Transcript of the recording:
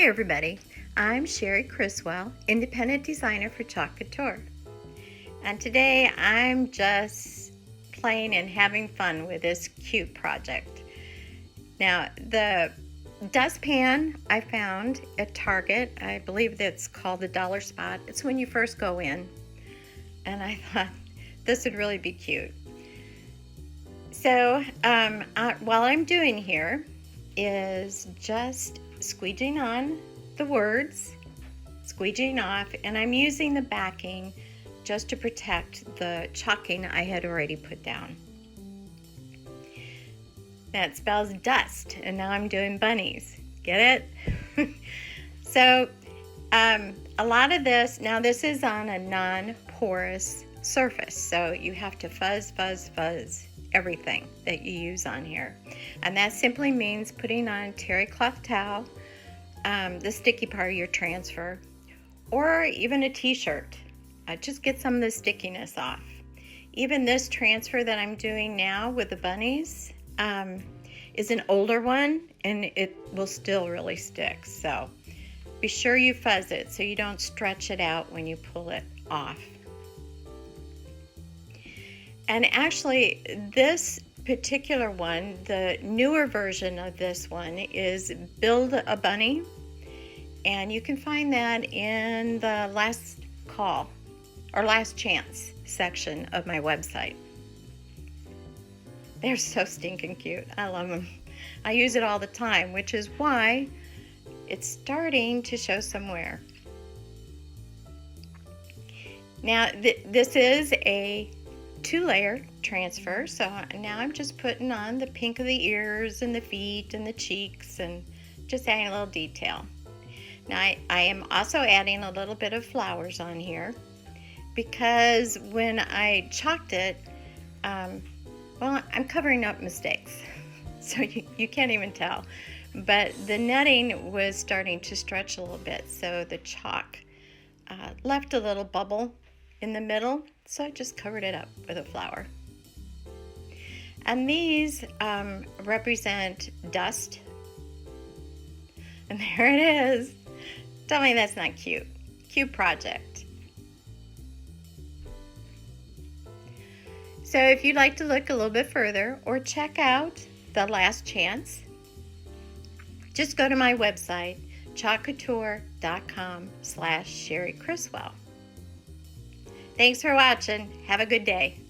Hey everybody, I'm Cherie Criswell, independent designer for Couture. And today I'm just playing and having fun with this cute project. Now the dustpan I found at Target, I believe that's called the dollar spot. It's when you first go in. And I thought this would really be cute. So while I'm doing here is just squeegeeing on the words, squeegeeing off, and I'm using the backing just to protect the chalking I had already put down. That spells dust, and now I'm doing bunnies. Get it? So a lot of this, now this is on a non-porous surface, so you have to fuzz everything that you use on here. And that simply means putting on a terry cloth towel, the sticky part of your transfer, or even a t-shirt. Just get some of the stickiness off. Even this transfer that I'm doing now with the bunnies is an older one, and it will still really stick. So be sure you fuzz it so you don't stretch it out when you pull it off. And actually, this particular one, the newer version of this one, is Build a Bunny. And you can find that in the last call or last chance section of my website. They're so stinking cute. I love them. I use it all the time, which is why it's starting to show some wear. Now, this is a 2-layer transfer, so now I'm just putting on the pink of the ears and the feet and the cheeks and just adding a little detail. Now I am also adding a little bit of flowers on here because when I chalked it, well, I'm covering up mistakes, so you can't even tell, but the netting was starting to stretch a little bit, so the chalk left a little bubble in the middle, so I just covered it up with a flower. And these represent dust. And there it is. Tell me that's not cute. Cute project. So if you'd like to look a little bit further or check out the last chance, just go to my website, chalkcouture.com/Cherie Criswell. Thanks for watching. Have a good day.